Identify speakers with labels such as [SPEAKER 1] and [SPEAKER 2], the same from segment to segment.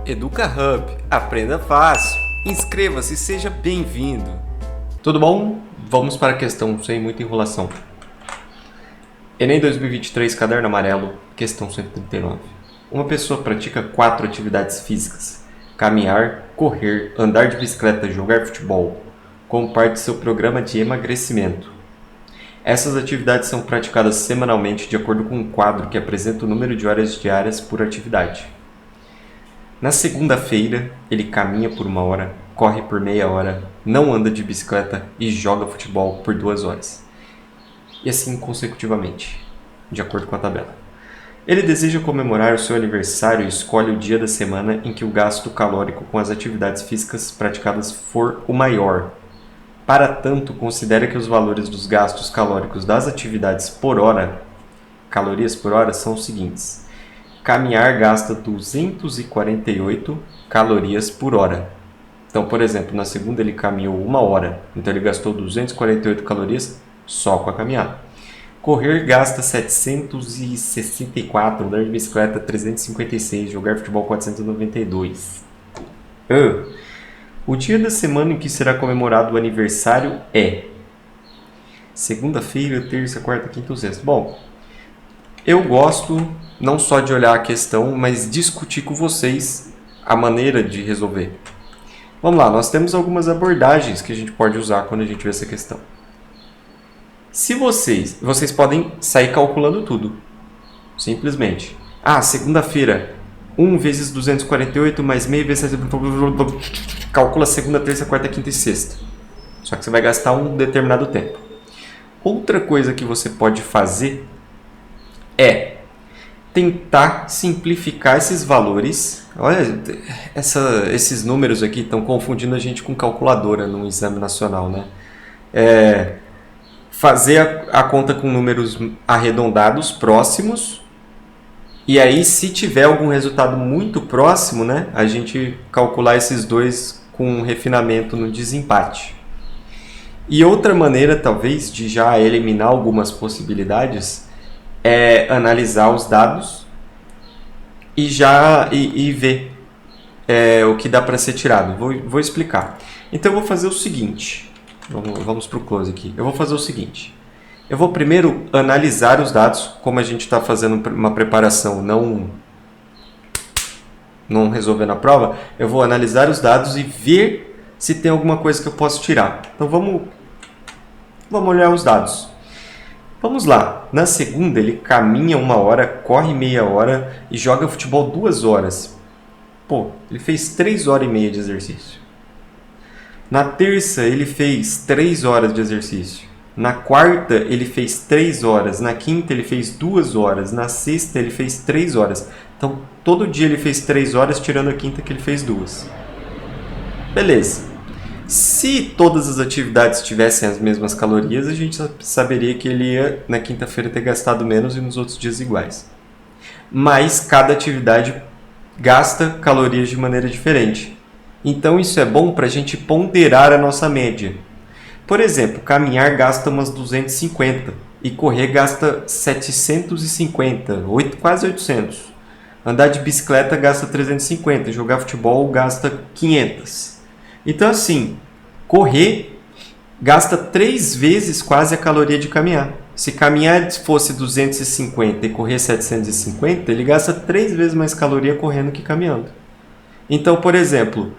[SPEAKER 1] Educa Hub, aprenda fácil. Inscreva-se e seja bem-vindo. Tudo bom? Vamos para a questão sem muita enrolação. Enem 2023, caderno amarelo, questão 139. Uma pessoa pratica 4 atividades físicas: caminhar, correr, andar de bicicleta, jogar futebol, como parte de seu programa de emagrecimento. Essas atividades são praticadas semanalmente de acordo com um quadro que apresenta o número de horas diárias por atividade. Na segunda-feira, ele caminha por 1 hora, corre por meia hora, não anda de bicicleta e joga futebol por 2 horas. E assim consecutivamente, de acordo com a tabela. Ele deseja comemorar o seu aniversário e escolhe o dia da semana em que o gasto calórico com as atividades físicas praticadas for o maior. Para tanto, considera que os valores dos gastos calóricos das atividades por hora, calorias por hora, são os seguintes. Caminhar gasta 248 calorias por hora. Então, por exemplo, na segunda ele caminhou 1 hora, então ele gastou 248 calorias só com a caminhada. Correr gasta 764, andar de bicicleta 356, jogar futebol 492. O dia da semana em que será comemorado o aniversário é segunda-feira, terça, quarta, quinta ou sexta. Bom, eu gosto não só de olhar a questão, mas discutir com vocês a maneira de resolver. Vamos lá, nós temos algumas abordagens que a gente pode usar quando a gente vê essa questão. Se vocês podem sair calculando tudo, simplesmente. Segunda-feira, 1 vezes 248 mais meio vezes... Calcula segunda, terça, quarta, quinta e sexta. Só que você vai gastar um determinado tempo. Outra coisa que você pode fazer é tentar simplificar esses valores. Olha, esses números aqui estão confundindo a gente com calculadora no exame nacional, né? Fazer a conta com números arredondados próximos. E aí, se tiver algum resultado muito próximo, né, a gente calcular esses dois com um refinamento no desempate. E outra maneira, talvez, de já eliminar algumas possibilidades é analisar os dados e ver o que dá para ser tirado. Vou explicar. Então, eu vou fazer o seguinte. Vamos para o close aqui. Eu vou fazer o seguinte. Eu vou primeiro analisar os dados, como a gente está fazendo uma preparação, não resolvendo a prova. Eu vou analisar os dados e ver se tem alguma coisa que eu posso tirar. Então, vamos olhar os dados. Vamos lá. Na segunda, ele caminha 1 hora, corre meia hora e joga futebol 2 horas. Pô, ele fez 3 horas e meia de exercício. Na terça, ele fez 3 horas de exercício. Na quarta, ele fez 3 horas. Na quinta, ele fez 2 horas. Na sexta, ele fez 3 horas. Então, todo dia ele fez 3 horas, tirando a quinta que ele fez 2. Beleza. Se todas as atividades tivessem as mesmas calorias, a gente saberia que ele ia, na quinta-feira, ter gastado menos e nos outros dias iguais. Mas cada atividade gasta calorias de maneira diferente. Então, isso é bom para a gente ponderar a nossa média. Por exemplo, caminhar gasta umas 250 e correr gasta 750, quase 800. Andar de bicicleta gasta 350, jogar futebol gasta 500. Então, assim, correr gasta 3 vezes quase a caloria de caminhar. Se caminhar fosse 250 e correr 750, ele gasta 3 vezes mais caloria correndo que caminhando. Então, por exemplo,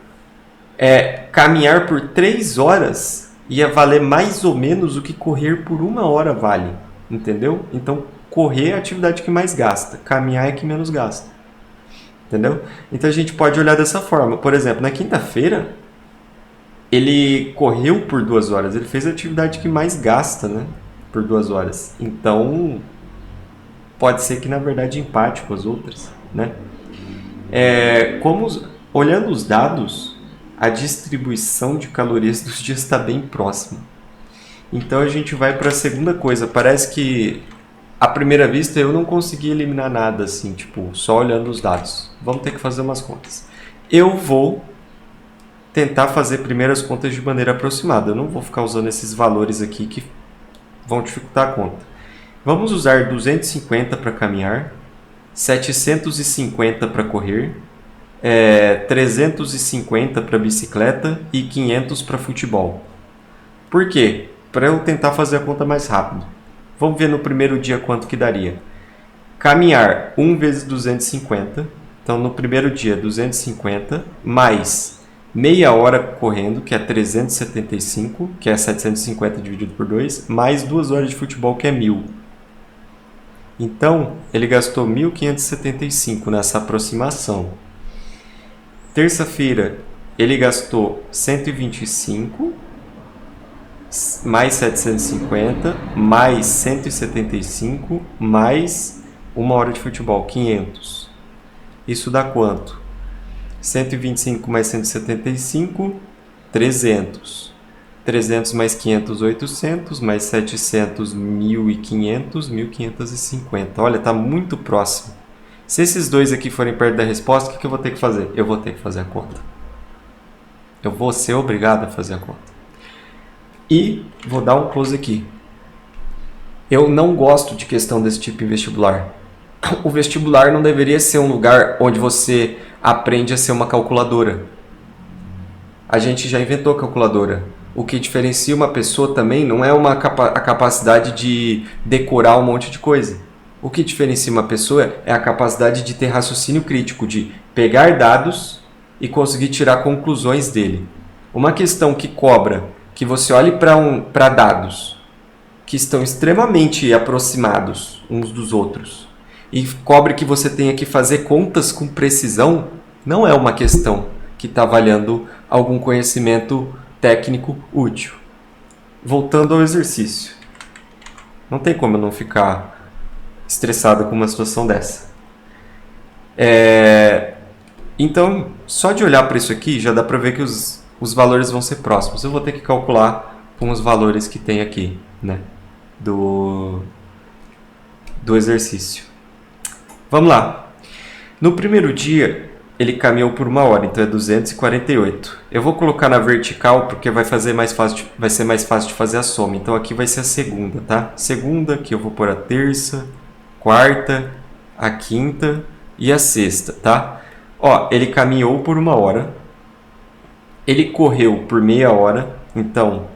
[SPEAKER 1] caminhar por 3 horas ia valer mais ou menos o que correr por 1 hora vale. Entendeu? Então, correr é a atividade que mais gasta. Caminhar é a que menos gasta. Entendeu? Então, a gente pode olhar dessa forma. Por exemplo, na quinta-feira, ele correu por 2 horas. Ele fez a atividade que mais gasta, né? Por 2 horas. Então, pode ser que, na verdade, empate com as outras, né? Olhando os dados, a distribuição de calorias dos dias está bem próxima. Então, a gente vai para a segunda coisa. Parece que, à primeira vista, eu não consegui eliminar nada, assim, tipo, só olhando os dados. Vamos ter que fazer umas contas. Eu vou tentar fazer primeiro as contas de maneira aproximada. Eu não vou ficar usando esses valores aqui que vão dificultar a conta. Vamos usar 250 para caminhar, 750 para correr 350 para bicicleta e 500 para futebol. Por quê? Para eu tentar fazer a conta mais rápido. Vamos ver no primeiro dia quanto que daria. Caminhar 1 vezes 250. Então, no primeiro dia, 250, mais meia hora correndo, que é 375, que é 750 dividido por 2, mais 2 horas de futebol, que é 1000. Então, ele gastou 1.575 nessa aproximação. Terça-feira, ele gastou 125, mais 750, mais 175, mais 1 hora de futebol, 500. Isso dá quanto? 125 mais 175, 300. 300 mais 500, 800, mais 700, 1.500, 1.550. Olha, está muito próximo. Se esses dois aqui forem perto da resposta, o que eu vou ter que fazer? Eu vou ter que fazer a conta. Eu vou ser obrigado a fazer a conta. E vou dar um close aqui. Eu não gosto de questão desse tipo em vestibular. O vestibular não deveria ser um lugar onde você aprende a ser uma calculadora. A gente já inventou calculadora. O que diferencia uma pessoa também não é a capacidade de decorar um monte de coisa. O que diferencia uma pessoa é a capacidade de ter raciocínio crítico, de pegar dados e conseguir tirar conclusões dele. Uma questão que cobra que você olhe para dados que estão extremamente aproximados uns dos outros e cobre que você tenha que fazer contas com precisão, não é uma questão que está avaliando algum conhecimento técnico útil. Voltando ao exercício. Não tem como eu não ficar estressado com uma situação dessa. Então, só de olhar para isso aqui, já dá para ver que os valores vão ser próximos. Eu vou ter que calcular com os valores que tem aqui, né, do exercício. Vamos lá. No primeiro dia, ele caminhou por 1 hora, então é 248. Eu vou colocar na vertical porque vai ser mais fácil de fazer a soma. Então aqui vai ser a segunda, tá? Segunda, aqui eu vou pôr a terça, quarta, a quinta e a sexta, tá? Ó, ele caminhou por 1 hora. Ele correu por meia hora. Então,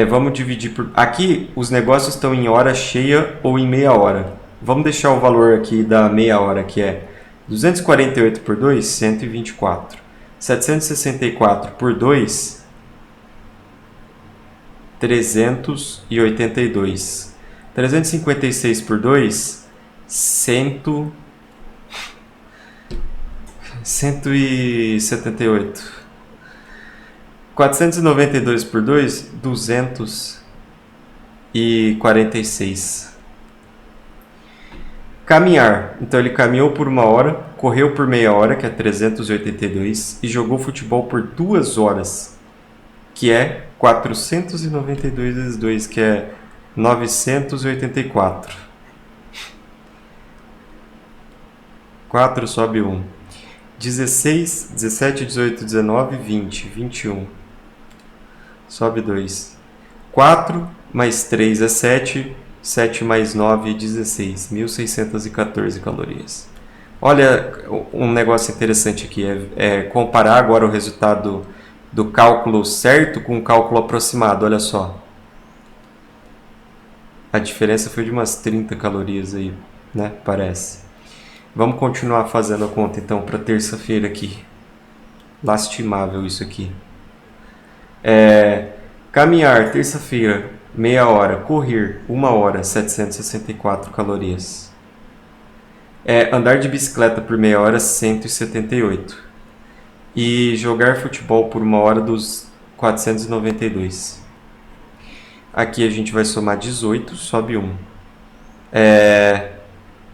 [SPEAKER 1] vamos dividir por... Aqui os negócios estão em hora cheia ou em meia hora. Vamos deixar o valor aqui da meia hora, que é 248 por 2, 124. 764 por 2, 382. 356 por 2, 178. 492 por 2, 246. Caminhar. Então ele caminhou por 1 hora, correu por meia hora, que é 382, e jogou futebol por 2 horas, que é 492 vezes 2, que é 984. 4 sobe 1. 16, 17, 18, 19, 20, 21. Sobe 2. 4 mais 3 é 7. 7 mais 9 é 16. 1.614 calorias. Olha, um negócio interessante aqui é comparar agora o resultado do cálculo certo com o cálculo aproximado. Olha só. A diferença foi de umas 30 calorias aí, né? Parece. Vamos continuar fazendo a conta então para terça-feira aqui. Lastimável isso aqui. Caminhar, terça-feira, meia hora. Correr, 1 hora, 764 calorias. Andar de bicicleta por meia hora, 178. E jogar futebol por 1 hora, dos 492. Aqui a gente vai somar 18, sobe 1.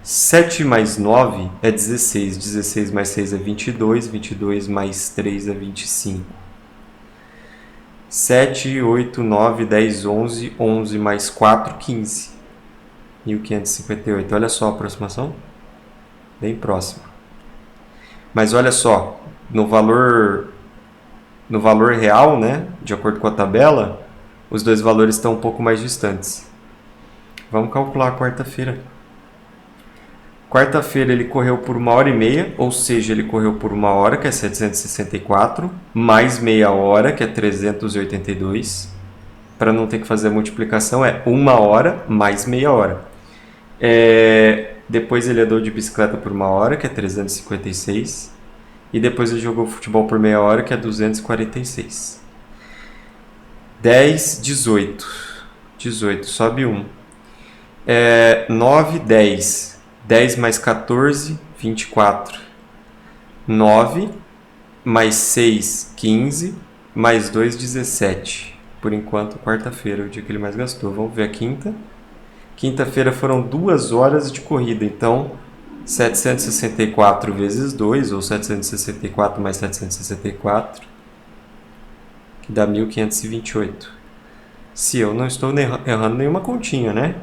[SPEAKER 1] 7 mais 9 é 16. 16 mais 6 é 22. 22 mais 3 é 25. 7, 8, 9, 10, 11. 11 mais 4, 15. 1.558. Olha só a aproximação. Bem próximo. Mas olha só. No valor real, né, de acordo com a tabela, os dois valores estão um pouco mais distantes. Vamos calcular a quarta-feira. Quarta-feira ele correu por 1h30, ou seja, ele correu por 1 hora, que é 764, mais meia hora, que é 382. Para não ter que fazer a multiplicação, é 1 hora mais meia hora. Depois ele andou de bicicleta por 1 hora, que é 356. E depois ele jogou futebol por meia hora, que é 246. 10, 18. 18, sobe 1. 9, 10. 10 mais 14, 24. 9 mais 6, 15. Mais 2, 17. Por enquanto, quarta-feira é o dia que ele mais gastou. Vamos ver a quinta. Quinta-feira foram 2 horas de corrida. Então, 764 vezes 2, ou 764 mais 764, que dá 1528. Se eu não estou errando nenhuma continha, né?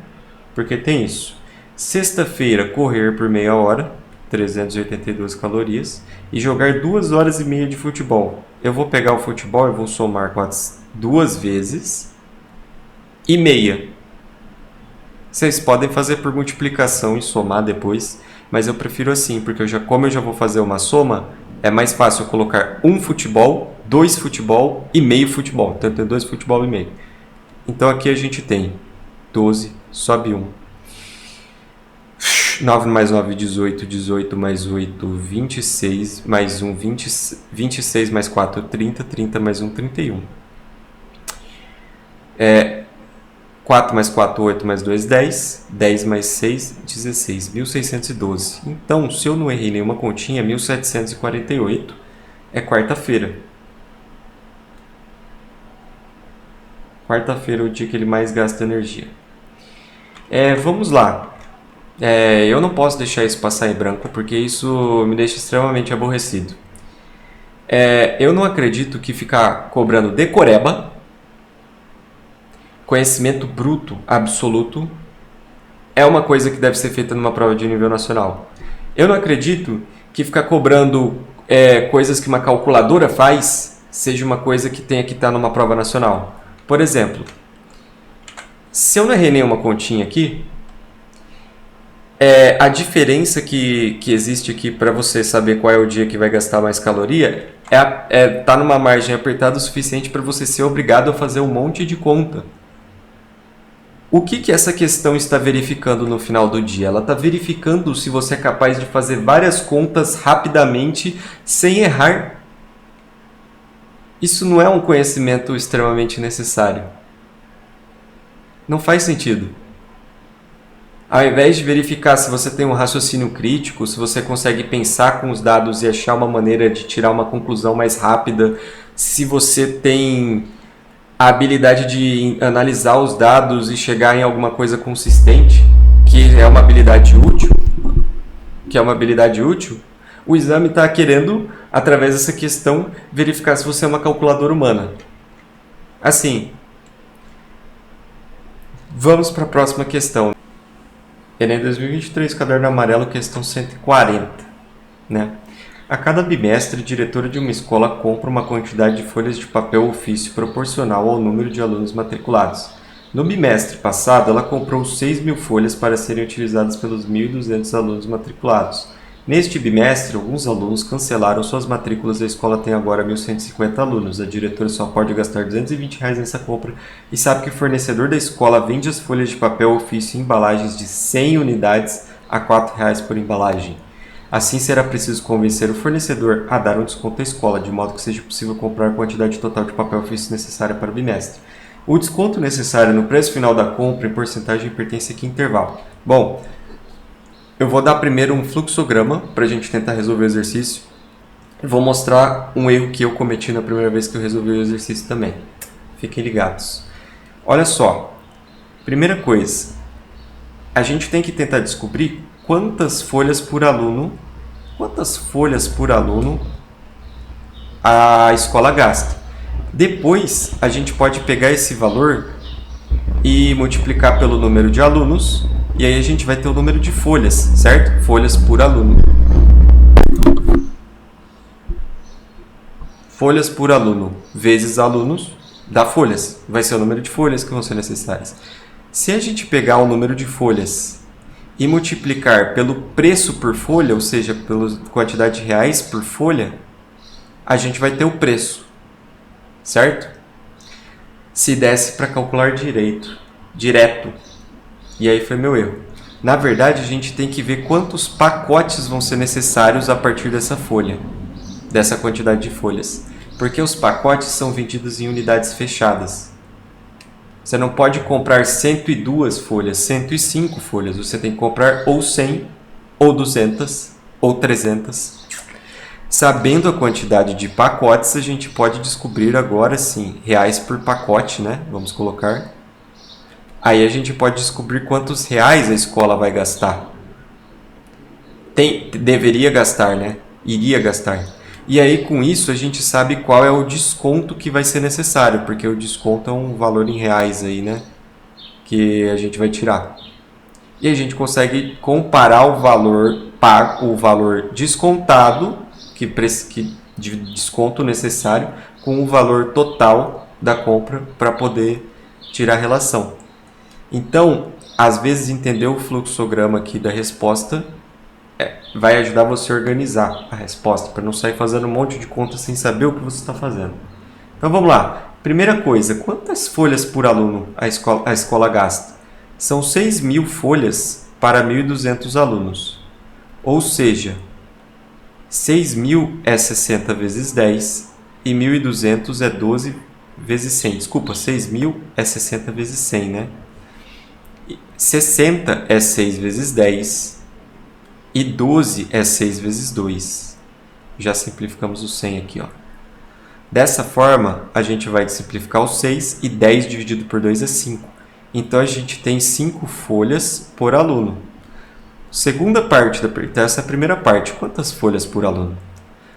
[SPEAKER 1] Porque tem isso. Sexta-feira, correr por meia hora, 382 calorias, e jogar 2 horas e meia de futebol. Eu vou pegar o futebol e vou somar com as 2 vezes e meia. Vocês podem fazer por multiplicação e somar depois, mas eu prefiro assim, porque como eu já vou fazer uma soma, é mais fácil eu colocar 1 futebol, 2 futebol e meio futebol. Então eu tenho 2 futebol e meio. Então aqui a gente tem 12, sobe 1. 9 mais 9, 18, 18 mais 8, 26, mais 1, 20, 26 mais 4, 30, 30 mais 1, 31. 4 mais 4, 8 mais 2, 10, 10 mais 6, 16, 1612. Então, se eu não errei nenhuma continha, 1748 é quarta-feira. Quarta-feira é o dia que ele mais gasta energia. Vamos lá. Eu não posso deixar isso passar em branco, porque isso me deixa extremamente aborrecido. Eu não acredito que ficar cobrando decoreba, conhecimento bruto, absoluto, é uma coisa que deve ser feita numa prova de nível nacional. Eu não acredito que ficar cobrando coisas que uma calculadora faz seja uma coisa que tenha que estar numa prova nacional. Por exemplo, se eu não errei nenhuma continha aqui, a diferença que existe aqui para você saber qual é o dia que vai gastar mais caloria tá numa margem apertada o suficiente para você ser obrigado a fazer um monte de conta. O que essa questão está verificando no final do dia? Ela está verificando se você é capaz de fazer várias contas rapidamente sem errar. Isso não é um conhecimento extremamente necessário. Não faz sentido. Ao invés de verificar se você tem um raciocínio crítico, se você consegue pensar com os dados e achar uma maneira de tirar uma conclusão mais rápida, se você tem a habilidade de analisar os dados e chegar em alguma coisa consistente, que é uma habilidade útil, o exame está querendo, através dessa questão, verificar se você é uma calculadora humana. Assim, vamos para a próxima questão. Enem 2023, caderno amarelo, questão 140. Né? A cada bimestre, a diretora de uma escola compra uma quantidade de folhas de papel ofício proporcional ao número de alunos matriculados. No bimestre passado, ela comprou 6.000 folhas para serem utilizadas pelos 1.200 alunos matriculados. Neste bimestre, alguns alunos cancelaram suas matrículas e a escola tem agora 1.150 alunos. A diretora só pode gastar R$ 220 nessa compra e sabe que o fornecedor da escola vende as folhas de papel ofício em embalagens de 100 unidades a R$ 4,00 por embalagem. Assim, será preciso convencer o fornecedor a dar um desconto à escola, de modo que seja possível comprar a quantidade total de papel ofício necessária para o bimestre. O desconto necessário no preço final da compra em porcentagem pertence a que intervalo? Bom, eu vou dar primeiro um fluxograma para a gente tentar resolver o exercício. Vou mostrar um erro que eu cometi na primeira vez que eu resolvi o exercício também. Fiquem ligados. Olha só, primeira coisa, a gente tem que tentar descobrir quantas folhas por aluno a escola gasta. Depois, a gente pode pegar esse valor e multiplicar pelo número de alunos, e aí a gente vai ter o número de folhas, certo? Folhas por aluno. Folhas por aluno vezes alunos dá folhas. Vai ser o número de folhas que vão ser necessárias. Se a gente pegar o número de folhas e multiplicar pelo preço por folha, ou seja, pela quantidade de reais por folha, a gente vai ter o preço, certo? Se desse para calcular direto, e aí foi meu erro. Na verdade, a gente tem que ver quantos pacotes vão ser necessários a partir dessa folha, dessa quantidade de folhas. Porque os pacotes são vendidos em unidades fechadas. Você não pode comprar 102 folhas, 105 folhas. Você tem que comprar ou 100, ou 200, ou 300. Sabendo a quantidade de pacotes, a gente pode descobrir agora sim, reais por pacote, né? Vamos colocar. Aí a gente pode descobrir quantos reais a escola vai gastar. Deveria gastar, né? Iria gastar. E aí com isso a gente sabe qual é o desconto que vai ser necessário, porque o desconto é um valor em reais aí, né? Que a gente vai tirar. E a gente consegue comparar o valor pago, o valor descontado, de desconto necessário, com o valor total da compra para poder tirar a relação. Então, às vezes entender o fluxograma aqui da resposta vai ajudar você a organizar a resposta, para não sair fazendo um monte de conta sem saber o que você está fazendo. Então vamos lá. Primeira coisa, quantas folhas por aluno a escola gasta? São 6.000 folhas para 1.200 alunos. Ou seja, 6.000 é 60 vezes 10 e 1.200 é 12 vezes 100. Desculpa, 6.000 é 60 vezes 100, né? 60 é 6 vezes 10 e 12 é 6 vezes 2. Já simplificamos o 100 aqui, ó. Dessa forma, a gente vai simplificar o 6 e 10 dividido por 2 é 5. Então, a gente tem 5 folhas por aluno. Segunda parte da pergunta, essa é a primeira parte. Quantas folhas por aluno?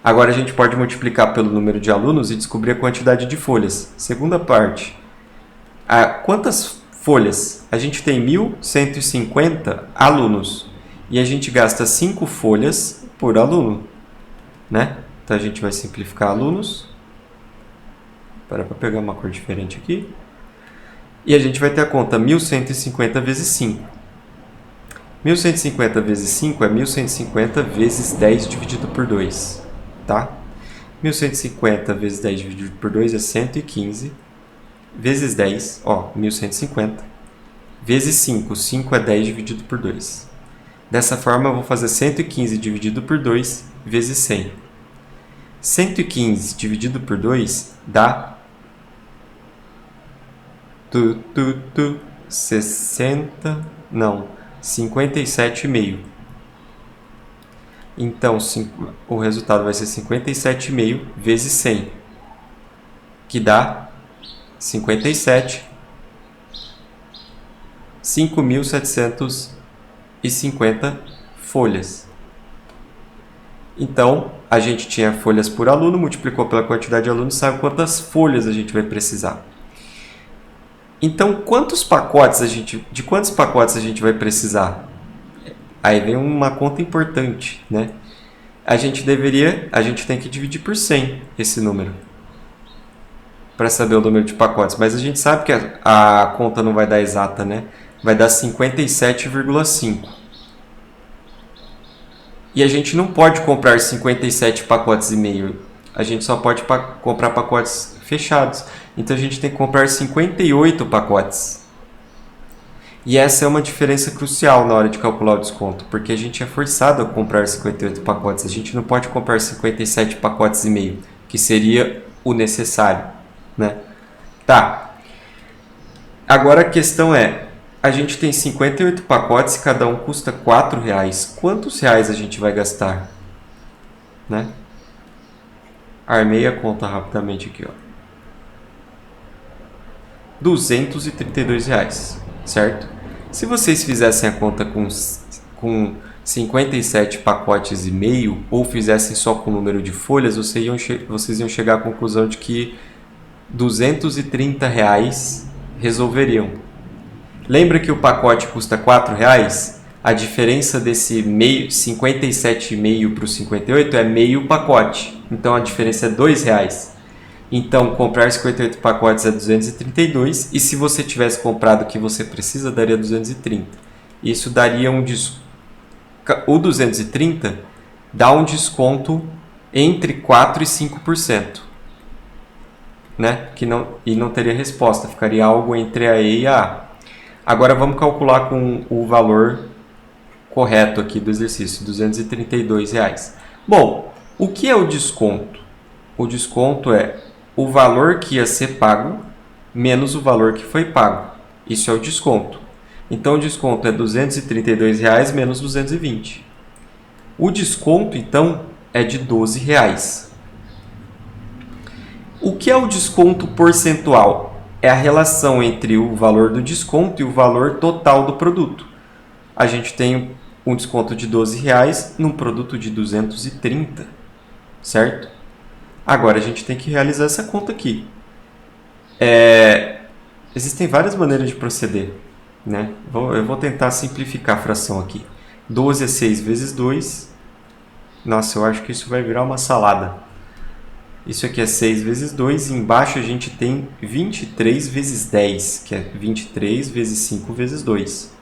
[SPEAKER 1] Agora, a gente pode multiplicar pelo número de alunos e descobrir a quantidade de folhas. Segunda parte. Quantas folhas? A gente tem 1.150 alunos. E a gente gasta 5 folhas por aluno, né? Então a gente vai simplificar alunos. Para pegar uma cor diferente aqui. E a gente vai ter a conta 1.150 vezes 5. 1.150 vezes 5 é 1.150 vezes 10 dividido por 2, tá? 1.150 vezes 10 dividido por 2 é 115 vezes 10, ó, 1.150 vezes 5. 5 é 10 dividido por 2. Dessa forma, eu vou fazer 115 dividido por 2 vezes 100. 115 dividido por 2 dá 57,5. Então, o resultado vai ser 57,5 vezes 100, que dá 5.750 folhas. Então, a gente tinha folhas por aluno, multiplicou pela quantidade de alunos, sabe quantas folhas a gente vai precisar. Então, de quantos pacotes a gente vai precisar? Aí vem uma conta importante, né? A gente tem que dividir por 100 esse número, para saber o número de pacotes. Mas a gente sabe que a conta não vai dar exata, né? Vai dar 57,5. E a gente não pode comprar 57 pacotes e meio. A gente só pode comprar pacotes fechados. Então a gente tem que comprar 58 pacotes. E essa é uma diferença crucial na hora de calcular o desconto, porque a gente é forçado a comprar 58 pacotes. A gente não pode comprar 57 pacotes e meio, que seria o necessário, né? Tá. Agora a questão é, a gente tem 58 pacotes e cada um custa R$4. Quantos reais a gente vai gastar? Né? Armei a conta rapidamente aqui, ó. R$232, certo? Se vocês fizessem a conta com 57 pacotes e meio, ou fizessem só com o número de folhas, vocês iam chegar à conclusão de que R$230 resolveriam. Lembra que o pacote custa R$4? A diferença desse 57,5 para o 58 é meio pacote. Então a diferença é R$2. Então comprar 58 pacotes é 232. E se você tivesse comprado o que você precisa, daria 230. Isso daria o 230 dá um desconto entre 4% e 5%, né? E não teria resposta, ficaria algo entre a E e a A. Agora vamos calcular com o valor correto aqui do exercício, R$ 232. Bom, o que é o desconto? O desconto é o valor que ia ser pago menos o valor que foi pago. Isso é o desconto. Então o desconto é R$ 232 menos 220. O desconto, então, é de R$ 12. O que é o desconto percentual? É a relação entre o valor do desconto e o valor total do produto. A gente tem um desconto de R$ 12 num produto de 230, certo? Agora a gente tem que realizar essa conta aqui. Existem várias maneiras de proceder, né? Eu vou tentar simplificar a fração aqui. 12 é 6 vezes 2. Nossa, eu acho que isso vai virar uma salada. Isso aqui é 6 vezes 2. E embaixo a gente tem 23 vezes 10, que é 23 vezes 5 vezes 2.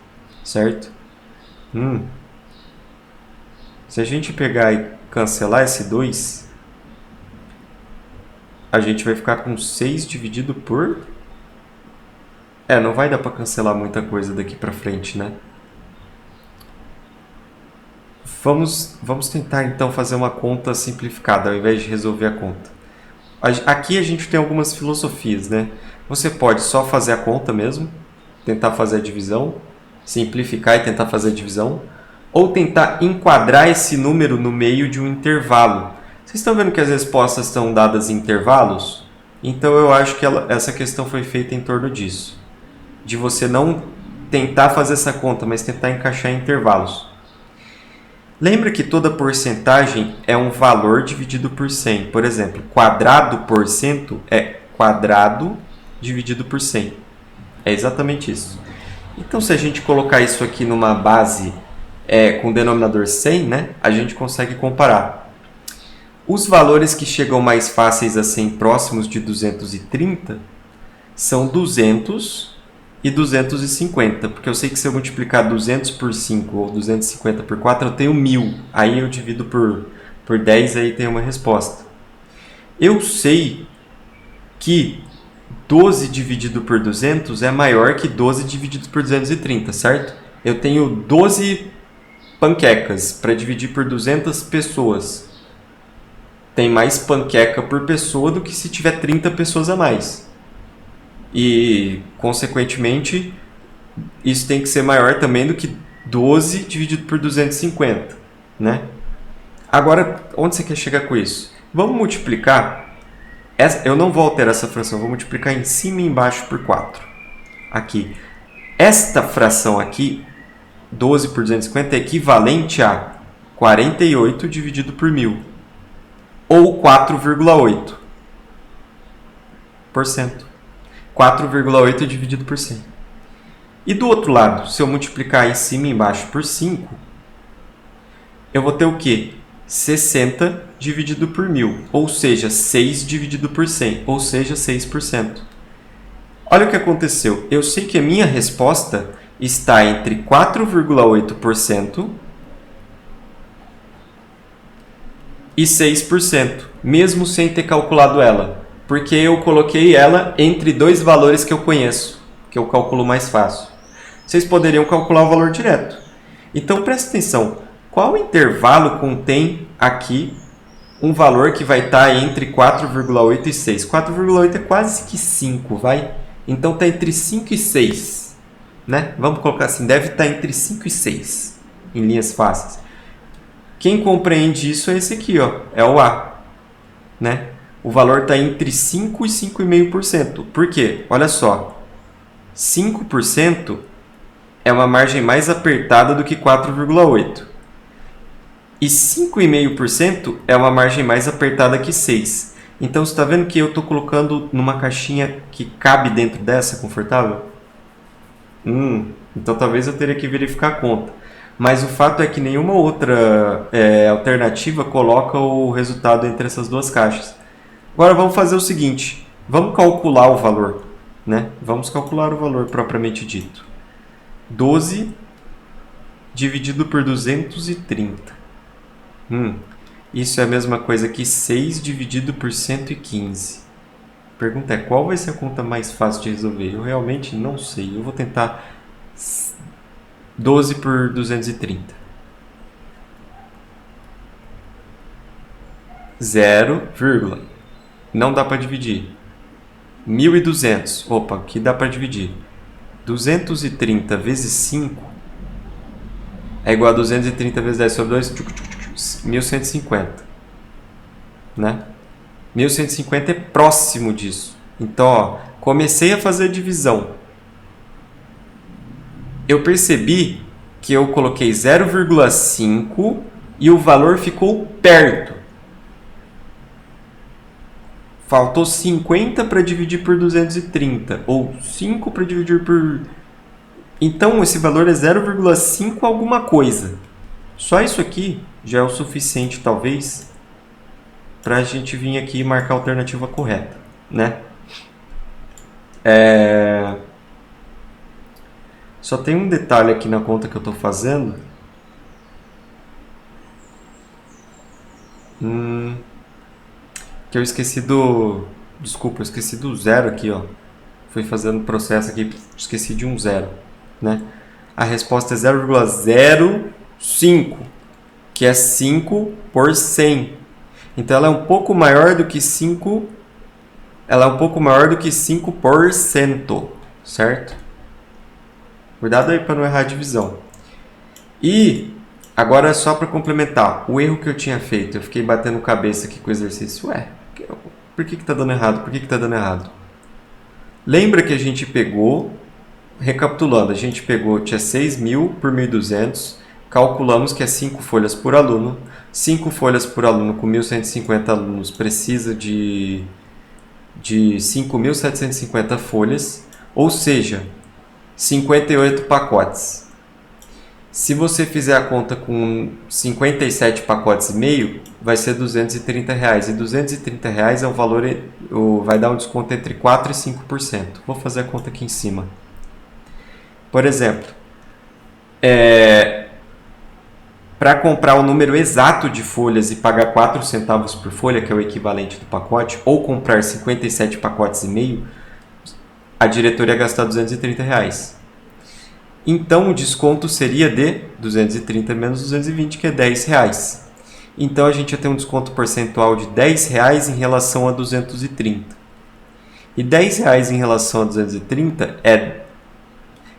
[SPEAKER 1] Certo? Se a gente pegar e cancelar esse 2, a gente vai ficar com 6 dividido por... não vai dar para cancelar muita coisa daqui para frente, né? Vamos tentar então fazer uma conta simplificada ao invés de resolver a conta. Aqui a gente tem algumas filosofias, né? Você pode só fazer a conta mesmo, tentar fazer a divisão, simplificar e tentar fazer a divisão, ou tentar enquadrar esse número no meio de um intervalo. Vocês estão vendo que as respostas estão dadas em intervalos? Então eu acho que essa questão foi feita em torno disso. De você não tentar fazer essa conta, mas tentar encaixar em intervalos. Lembra que toda porcentagem é um valor dividido por 100. Por exemplo, quadrado por cento é quadrado dividido por 100. É exatamente isso. Então, se a gente colocar isso aqui numa base com denominador 100, né, a gente consegue comparar. Os valores que chegam mais fáceis a 100 próximos de 230 são 200 e 250, porque eu sei que se eu multiplicar 200 por 5 ou 250 por 4, eu tenho 1000. Aí eu divido por 10 e aí tem uma resposta. Eu sei que 12 dividido por 200 é maior que 12 dividido por 230, certo? Eu tenho 12 panquecas para dividir por 200 pessoas. Tem mais panqueca por pessoa do que se tiver 30 pessoas a mais. E, consequentemente, isso tem que ser maior também do que 12 dividido por 250, né? Agora, onde você quer chegar com isso? Vamos multiplicar. Eu não vou alterar essa fração, vou multiplicar em cima e embaixo por 4. Aqui. Esta fração aqui, 12 por 250, é equivalente a 48 dividido por 1000. Ou 4,8%. 4,8 dividido por 100. E do outro lado, se eu multiplicar em cima e embaixo por 5, eu vou ter o quê? 60 dividido por 1000, ou seja, 6 dividido por 100, ou seja, 6%. Olha o que aconteceu. Eu sei que a minha resposta está entre 4,8% e 6%, mesmo sem ter calculado ela. Porque eu coloquei ela entre dois valores que eu conheço, que eu calculo mais fácil. Vocês poderiam calcular o valor direto. Então, presta atenção. Qual intervalo contém aqui um valor que vai estar entre 4,8 e 6? 4,8 é quase que 5, vai? Então, está entre 5 e 6. Né? Vamos colocar assim, deve estar entre 5 e 6, em linhas fáceis. Quem compreende isso é esse aqui, ó, é o A. Né? O valor está entre 5% e 5,5%. Por quê? Olha só. 5% é uma margem mais apertada do que 4,8%. E 5,5% é uma margem mais apertada que 6%. Então, você está vendo que eu estou colocando numa caixinha que cabe dentro dessa, confortável? Então, talvez eu teria que verificar a conta. Mas o fato é que nenhuma outra alternativa coloca o resultado entre essas duas caixas. Agora vamos fazer o seguinte, vamos calcular o valor, né? Vamos calcular o valor propriamente dito. 12 dividido por 230. Isso é a mesma coisa que 6 dividido por 115. A pergunta é, qual vai ser a conta mais fácil de resolver? Eu realmente não sei. Eu vou tentar 12 por 230. 0, vírgula. Não dá para dividir. 1.200. Opa, aqui dá para dividir. 230 vezes 5 é igual a 230 vezes 10 sobre 2, 1.150. Né? 1.150 é próximo disso. Então, ó, comecei a fazer a divisão. Eu percebi que eu coloquei 0,5 e o valor ficou perto. Faltou 50 para dividir por 230, ou 5 para dividir por... Então, esse valor é 0,5 alguma coisa. Só isso aqui já é o suficiente, talvez, para a gente vir aqui e marcar a alternativa correta, né? Só tem um detalhe aqui na conta que eu estou fazendo. Que eu esqueci do... Desculpa, eu esqueci do zero aqui, ó. Fui fazendo o processo aqui, esqueci de um zero, né? A resposta é 0,05, que é 5 por 100. Então ela é um pouco maior do que 5. Ela é um pouco maior do que 5%, certo? Cuidado aí para não errar a divisão. E agora só para complementar, o erro que eu tinha feito, eu fiquei batendo cabeça aqui com o exercício. Por que está dando errado? Por que está dando errado? Lembra que a gente pegou, recapitulando, a gente pegou, tinha 6.000 por 1.200, calculamos que é 5 folhas por aluno. 5 folhas por aluno com 1.150 alunos precisa de 5.750 folhas, ou seja, 58 pacotes. Se você fizer a conta com 57 pacotes e meio, vai ser R$230. E R$230 é o valor, vai dar um desconto entre 4% e 5%. Vou fazer a conta aqui em cima. Por exemplo, para comprar o número exato de folhas e pagar 4 centavos por folha, que é o equivalente do pacote, ou comprar 57 pacotes e meio, a diretoria ia gastar R$230. Então o desconto seria de 230 menos 220, que é R$10. Então a gente ia ter um desconto percentual de R$10 em relação a 230. E R$10 em relação a 230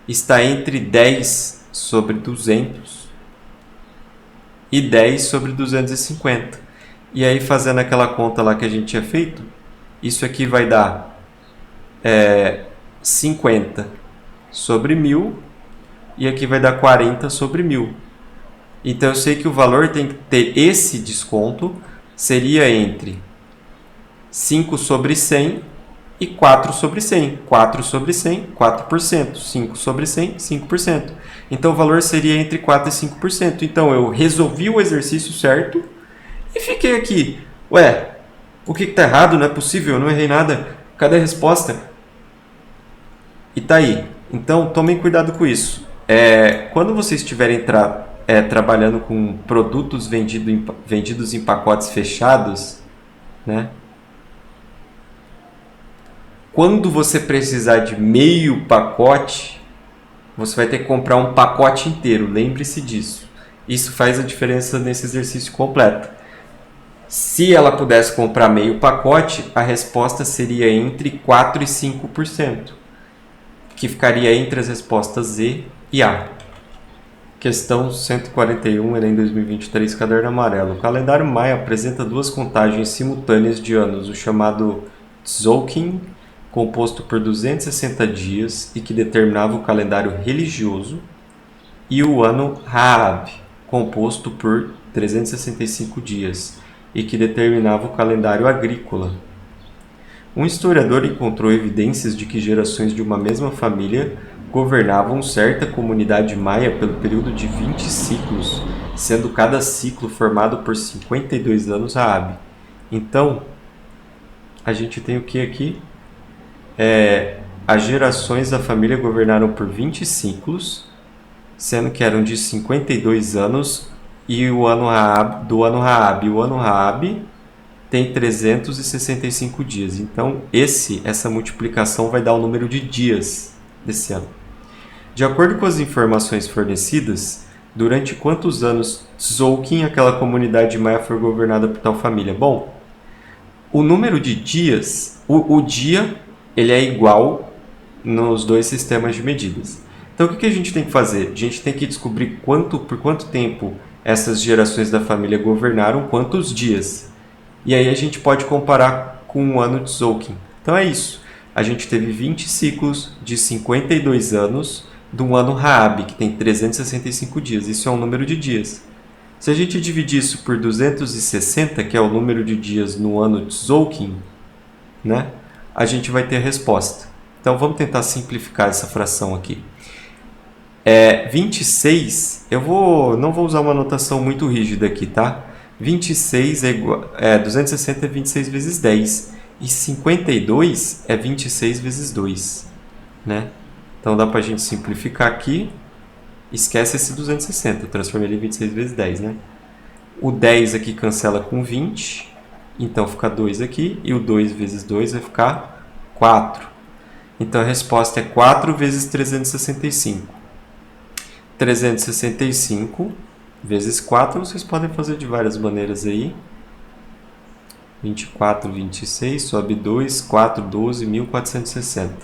[SPEAKER 1] está entre 10 sobre 200 e 10 sobre 250. E aí, fazendo aquela conta lá que a gente tinha feito, isso aqui vai dar 50 sobre 1.000 e aqui vai dar 40 sobre 1.000. Então eu sei que o valor tem que ter esse desconto, seria entre 5 sobre 100 e 4 sobre 100. 4 sobre 100, 4%. 5 sobre 100, 5%. Então o valor seria entre 4% e 5%. Então eu resolvi o exercício certo e fiquei aqui. O que está errado? Não é possível, eu não errei nada. Cadê a resposta? E tá aí. Então tomem cuidado com isso. Quando vocês estiverem trabalhando com produtos vendidos em pacotes fechados, né? Quando você precisar de meio pacote, você vai ter que comprar um pacote inteiro. Lembre-se disso. Isso faz a diferença nesse exercício completo. Se ela pudesse comprar meio pacote, a resposta seria entre 4% e 5%, que ficaria entre as respostas Z e A. Questão 141, Enem 2023, caderno amarelo. O calendário maia apresenta duas contagens simultâneas de anos, o chamado Tzolk'in, composto por 260 dias e que determinava o calendário religioso, e o ano Ha'ab, composto por 365 dias e que determinava o calendário agrícola. Um historiador encontrou evidências de que gerações de uma mesma família governavam certa comunidade maia pelo período de 20 ciclos, sendo cada ciclo formado por 52 anos Ha'ab. Então, a gente tem o que aqui? As gerações da família governaram por 20 ciclos sendo que eram de 52 anos e o ano Raab, do ano Raab. O ano Raab tem 365 dias. Então, essa multiplicação vai dar o número de dias desse ano. De acordo com as informações fornecidas, durante quantos anos Tzolk'in, aquela comunidade maia, foi governada por tal família? Bom, o número de dias, o dia, ele é igual nos dois sistemas de medidas. Então, o que a gente tem que fazer? A gente tem que descobrir por quanto tempo essas gerações da família governaram, quantos dias. E aí a gente pode comparar com o ano de Tzolk'in. Então é isso. A gente teve 20 ciclos de 52 anos de um ano Raab, que tem 365 dias. Isso é um número de dias. Se a gente dividir isso por 260, que é o número de dias no ano de Tzolk'in, né, a gente vai ter a resposta. Então vamos tentar simplificar essa fração aqui. 26, não vou usar uma notação muito rígida aqui, tá? 26 260 é 26 vezes 10. E 52 é 26 vezes 2. Né? Então dá pra gente simplificar aqui. Esquece esse 260, transforma ele em 26 vezes 10. Né? O 10 aqui cancela com 20. Então fica 2 aqui. E o 2 vezes 2 vai ficar 4. Então a resposta é 4 vezes 365. 365 vezes 4, vocês podem fazer de várias maneiras aí. 24, 26, sobe 2, 4, 12, 1460.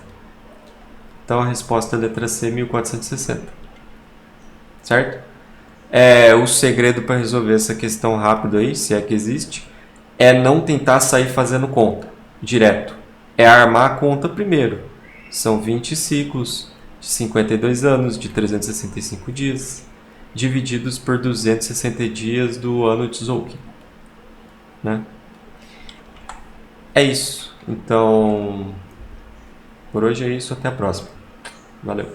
[SPEAKER 1] Então a resposta é a letra C, 1460. Certo? O segredo para resolver essa questão rápido aí, se é que existe, é não tentar sair fazendo conta direto. É armar a conta primeiro. São 20 ciclos de 52 anos, de 365 dias, divididos por 260 dias do ano de Tzolk'in. Né? É isso. Então, por hoje é isso. Até a próxima. Valeu.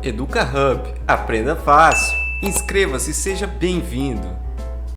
[SPEAKER 1] Educa Hub. Aprenda fácil. Inscreva-se e seja bem-vindo.